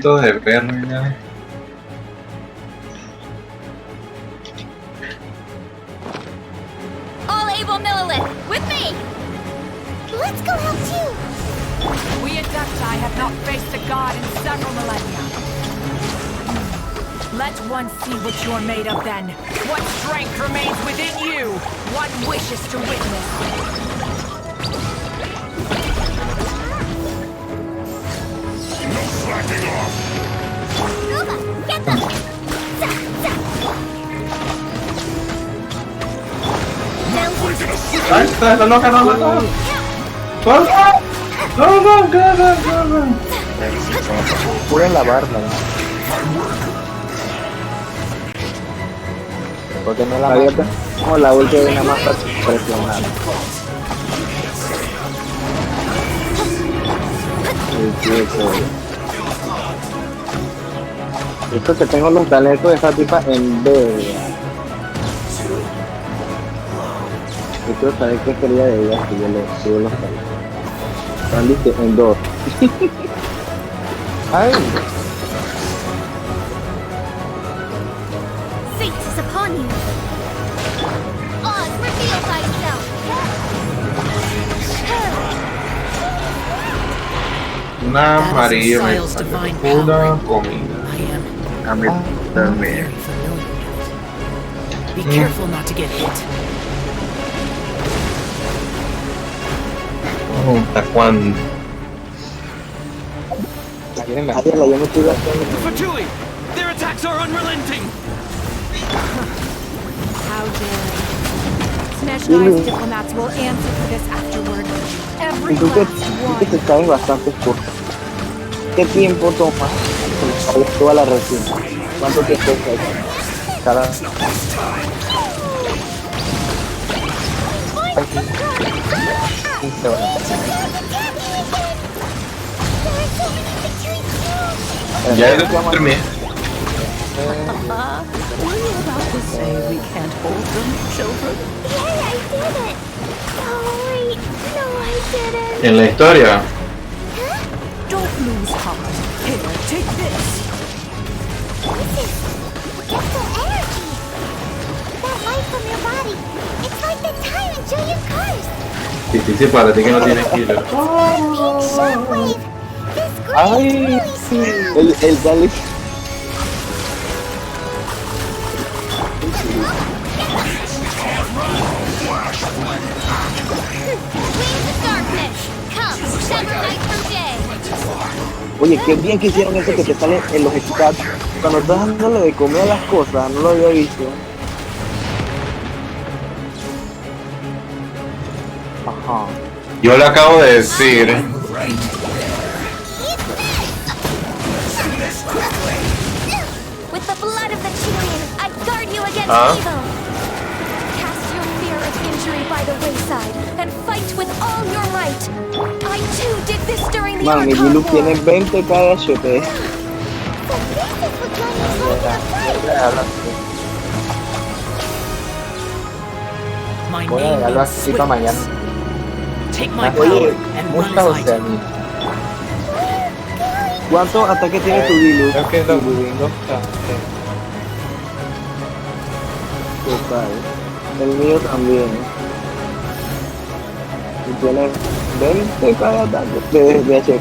De perro ya. All able Millilith, with me! Let's go help too! We Adepti have not faced a god in several millennia. Let one see what you're made of then. What strength remains within you? One wishes to witness. No slacking off! Nova, get them! Ahí está, la loca no mató. ¡Corta! ¡No, no, no! Pueden lavarla. Porque no la mata. Como la última de una más presionada. Esto que tengo los talentos de esta tipa en B. Yo quiero saber qué quería de ella si yo le subo los talentos. Están listos en 2. Ay. Fate is upon you. Oz, reveal thyself. Una amarilla me pura comida. A mí también. Be careful not to get hit. ¿Hasta cuándo? Ariela, yo me estoy gastando. Fatui! Their attacks are unrelenting! How dare you? Snezhnai's diplomats will answer for this afterward. Every Tú que last te one. caen bastante corto. ¿Qué tiempo toma toda la resina? ¿Cuánto tiempo es cada? Ya dormí. Were you about to say we can't hold them, children? Yay, I did it! Oh, wait. No, I didn't. En la historia. Don't lose heart. Here, take this. This is... Get the energy. That light from your body. It's like the time until you curse. Difícil para ti que no tienes kilo. Pink shockwave. This green Ay, is really strong. el Dali. Wings of darkness. Come, sever night from day. Oye, qué bien que hicieron eso que te sale en los stats. Cuando estás dándole de comer a las cosas, no lo había visto. Ajá. Yo le acabo de decir. With the blood of the Chilean, I guard you against evil. Cast your fear of injury by the wayside and fight with all your might. I too did this during the Man, mi Archon Dilu War. tiene 20 cada HP. So this is what Gunny's like in a fight. My Voy a name dejarlo means así para mañana. swiftness. Take my power Oye, and run muestra as I do. Oceanía. ¿Cuántos ataques tiene tu Dilu? Creo que los gringos Total. El mío también. Y tiene 20 cada ataque de HP.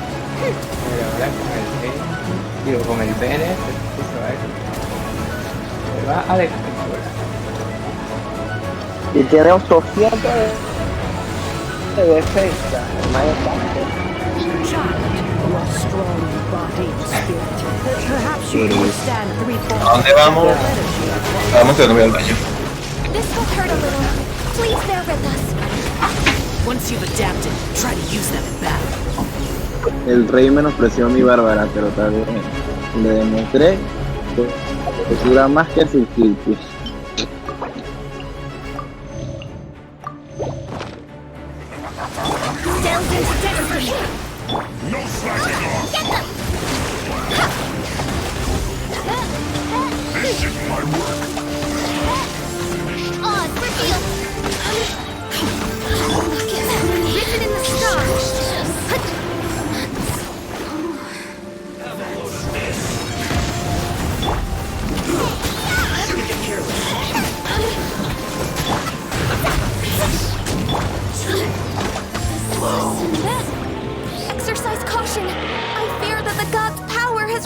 ahora con el PN se va a descontrolar. Y tiene 800 de defensa. Más Child, you are strong in body and spirit. Perhaps you can withstand ¿A dónde vamos? Vamos a al baño. This will hurt a little. Please bear with us. Once you've adapted, try to use them in battle. El rey menospreció a mi bárbara, pero tal vez le demostré que dura más que su kills. Delve into destiny. No slacking off! Get them! This is my work! Oz, reveal! Written in the stars.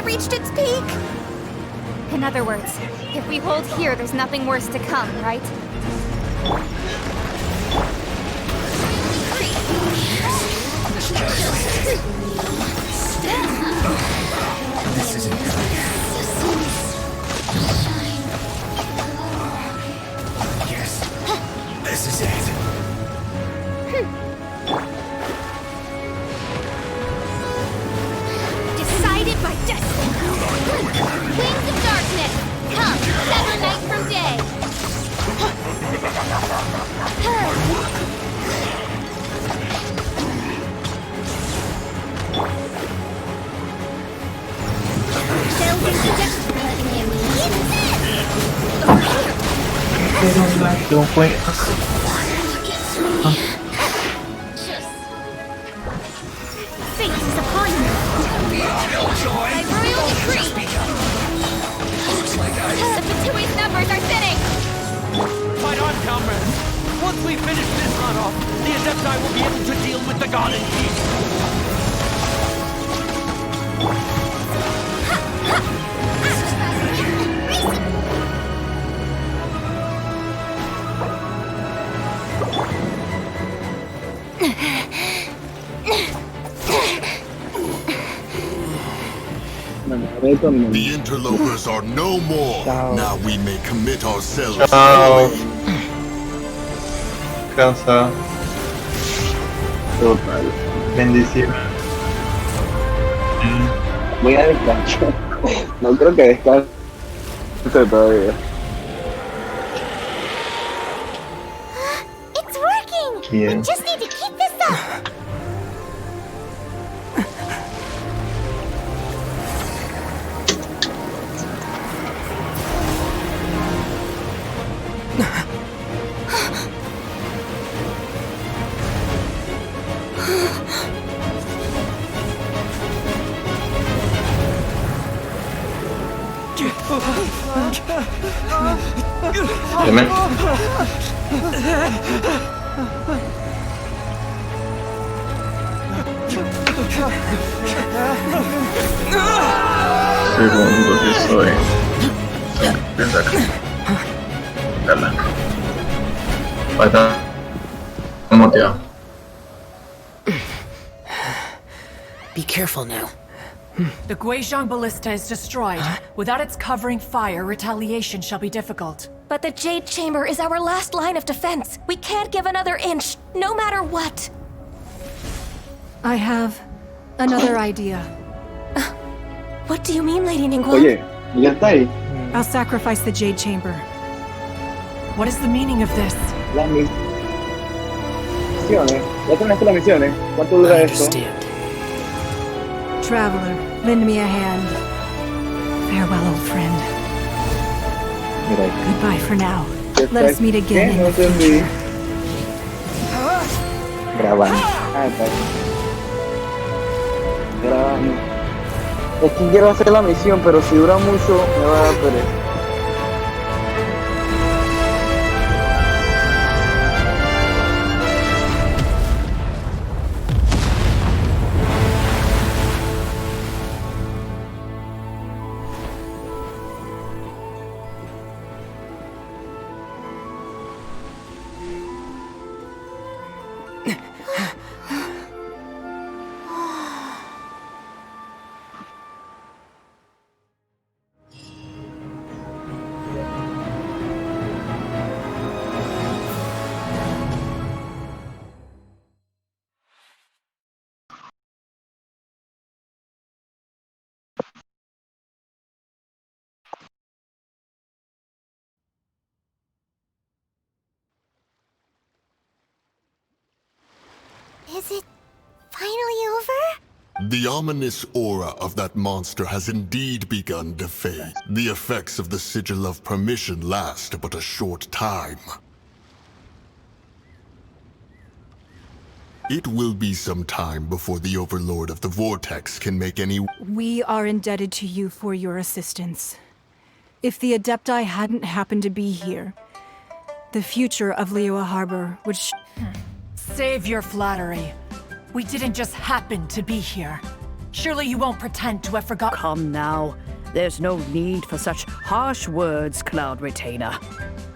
has reached its peak. In other words, if we hold here, there's nothing worse to come, right? This isn't good. Yes, this is it. Decided by destiny. Wings of darkness, come, sever night from day. Delve into destiny. Don't wait. Fate is upon you. By royal decree. The Fatui's numbers are thinning. Fight on, comrades. Once we finish this runoff, the Adepti will be able to deal with the god in peace. The interlopers are no more. Now we may commit ourselves to Chao. the way. Cansa. Total. Bendición. Voy a descansar. No creo que descanse todavía. It's working. Yeah. We just need to keep this up. Deme. Segundo que soy. Desde acá. Dale. Falta. Moteado. Be careful now. The Guizhong Ballista is destroyed. Without its covering fire, retaliation shall be difficult. But the Jade Chamber is our last line of defense. We can't give another inch, no matter what. I have another idea. What do you mean, Lady Ningguang? Oye, ya está ahí. I'll sacrifice the Jade Chamber. What is the meaning of this? Las misiones. Ya terminaste las misiones. ¿Cuánto I dura esto? understand. Traveler, lend me a hand. Farewell, old friend. Mira ahí. Goodbye for now. Ya Let está. us meet again ¿Qué? in No the entendí. future. Grabando. Ah, está ahí. Grabando. Es que quiero hacer la misión, pero si dura mucho me va a dar pereza. Is it finally over? The ominous aura of that monster has indeed begun to fade. The effects of the Sigil of Permission last but a short time. It will be some time before the Overlord of the Vortex can make any... We are indebted to you for your assistance. If the Adepti hadn't happened to be here, the future of Liyue Harbor would Save your flattery. We didn't just happen to be here. Surely you won't pretend to have forgotten. Come now. There's no need for such harsh words, Cloud Retainer.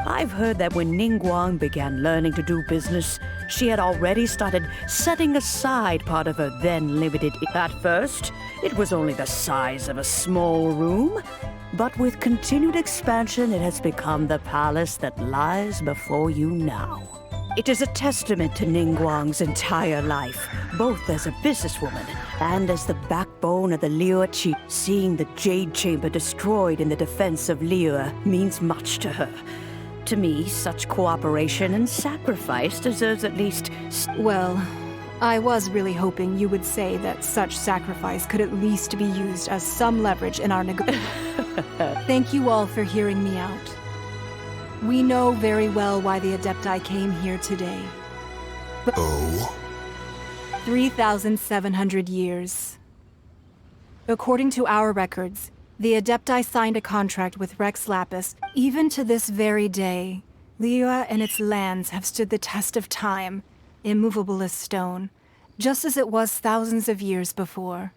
I've heard that when Ningguang began learning to do business, she had already started setting aside part of her then limited. At first, it was only the size of a small room, but with continued expansion, it has become the palace that lies before you now. It is a testament to Ningguang's entire life, both as a businesswoman and as the backbone of the Liyue Chi. Seeing the Jade Chamber destroyed in the defense of Liyue means much to her. To me, such cooperation and sacrifice deserves at least... Well, I was really hoping you would say that such sacrifice could at least be used as some leverage in our Thank you all for hearing me out. We know very well why the Adepti came here today. But 3,700 years. According to our records, the Adepti signed a contract with Rex Lapis. Even to this very day, Liyue and its lands have stood the test of time, immovable as stone, just as it was thousands of years before.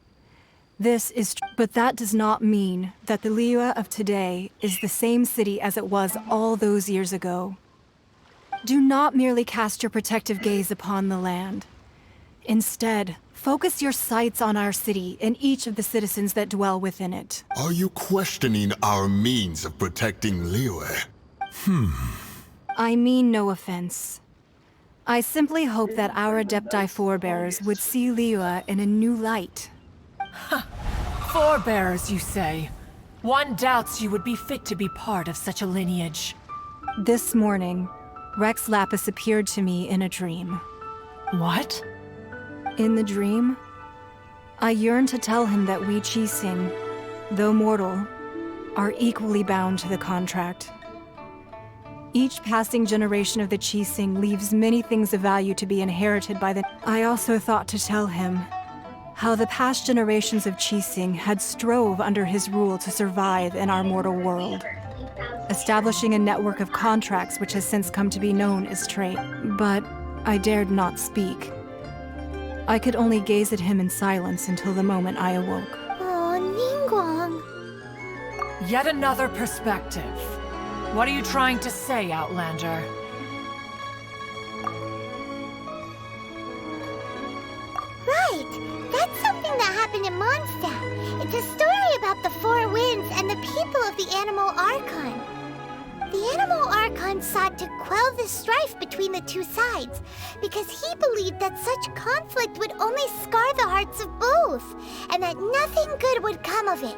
But that does not mean that the Liyue of today is the same city as it was all those years ago. Do not merely cast your protective gaze upon the land. Instead, focus your sights on our city and each of the citizens that dwell within it. Are you questioning our means of protecting Liyue? I mean no offense. I simply hope that our Adepti forebears would see Liyue in a new light. Forebearers, you say? One doubts you would be fit to be part of such a lineage. This morning, Rex Lapis appeared to me in a dream. What? In the dream, I yearned to tell him that we Qixing, though mortal, are equally bound to the contract. Each passing generation of the Qixing leaves many things of value to be inherited by the... I also thought to tell him how the past generations of Qixing had strove under his rule to survive in our mortal world, establishing a network of contracts which has since come to be known as trade. But I dared not speak. I could only gaze at him in silence until the moment I awoke. Oh, Ningguang. Yet another perspective. What are you trying to say, Outlander? Right! That's something that happened in Mondstadt. It's a story about the Four Winds and the people of the Animal Archon. The Animal Archon sought to quell the strife between the two sides because he believed that such conflict would only scar the hearts of both, and that nothing good would come of it.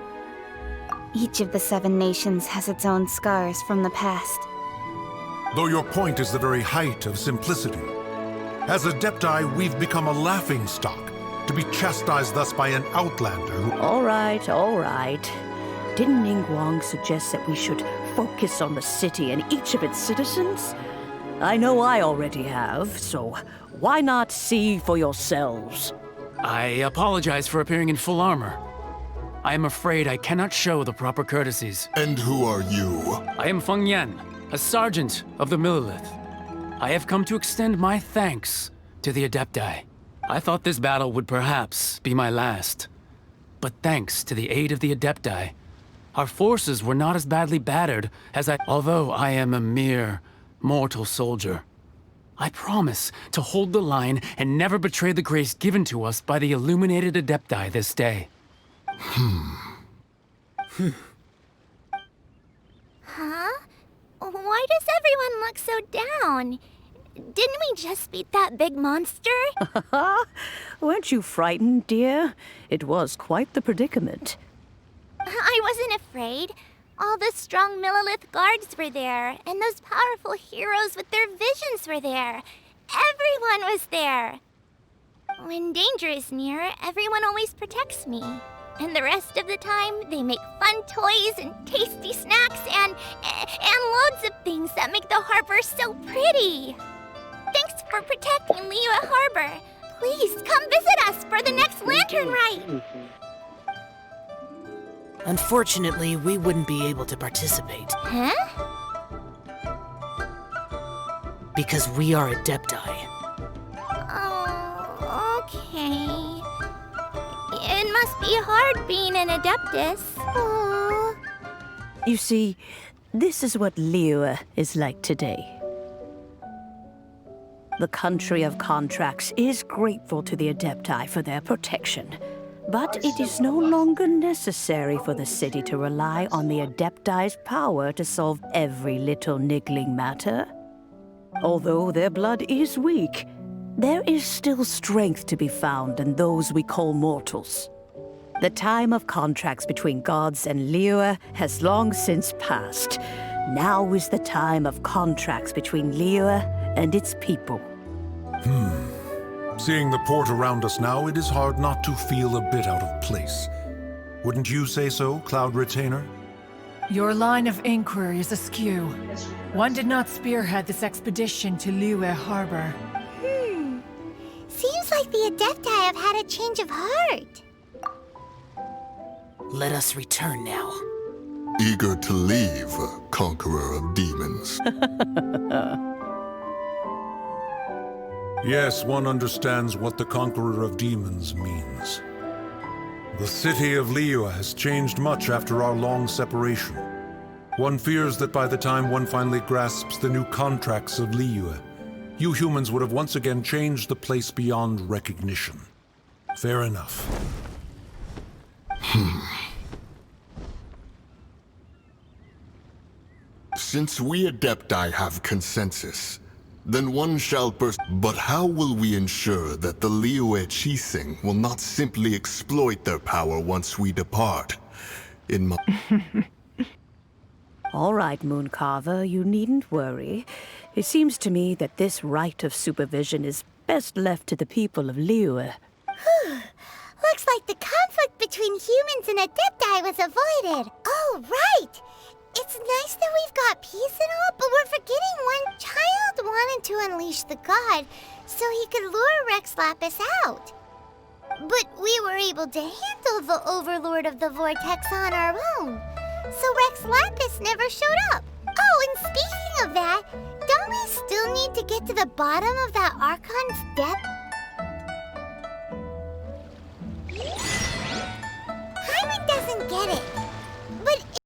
Each of the 7 nations has its own scars from the past. Though your point is the very height of simplicity. As Adepti, we've become a laughingstock, to be chastised thus by an outlander who... All right, all right. Didn't Ningguang suggest that we should focus on the city and each of its citizens? I know I already have, so why not see for yourselves? I apologize for appearing in full armor. I am afraid I cannot show the proper courtesies. And who are you? I am Feng Yan, a sergeant of the Millelith. I have come to extend my thanks to the Adepti. I thought this battle would perhaps be my last. But thanks to the aid of the Adepti, our forces were not as badly battered as although I am a mere mortal soldier. I promise to hold the line and never betray the grace given to us by the illuminated Adepti this day. Huh? Why does everyone look so down? Didn't we just beat that big monster? Weren't you frightened, dear? It was quite the predicament. I wasn't afraid. All the strong Millelith guards were there, and those powerful heroes with their visions were there. Everyone was there. When danger is near, everyone always protects me. And the rest of the time, they make fun toys and tasty snacks and loads of things that make the harbor so pretty. Thanks for protecting Liyue Harbor. Please come visit us for the next lantern rite. Unfortunately, we wouldn't be able to participate. Huh? Because we are Adepti. Oh, okay. In must be hard being an Adeptus. Aww. You see, this is what Liyue is like today. The country of contracts is grateful to the Adepti for their protection, but it is no longer necessary for the city to rely on the Adepti's power to solve every little niggling matter. Although their blood is weak, there is still strength to be found in those we call mortals. The time of contracts between gods and Liyue has long since passed. Now is the time of contracts between Liyue and its people. Seeing the port around us now, it is hard not to feel a bit out of place. Wouldn't you say so, Cloud Retainer? Your line of inquiry is askew. One did not spearhead this expedition to Liyue Harbor. Seems like the Adepti have had a change of heart. Let us return now. Eager to leave, conqueror of demons. Yes, one understands what the Conqueror of Demons means. The city of Liyue has changed much after our long separation. One fears that by the time one finally grasps the new contracts of Liyue, you humans would have once again changed the place beyond recognition. Fair enough. Since we Adepti have consensus, then one shall But how will we ensure that the Liyue Chising will not simply exploit their power once we depart? In my... All right, Mooncarver, you needn't worry. It seems to me that this right of supervision is best left to the people of Liyue. Looks like the conflict between humans and Adepti was avoided. Oh, right! It's nice that we've got peace and all, but we're forgetting one child wanted to unleash the god so he could lure Rex Lapis out. But we were able to handle the Overlord of the Vortex on our own, so Rex Lapis never showed up. Oh, and speaking of that, don't we still need to get to the bottom of that Archon's depth? Hyman doesn't get it.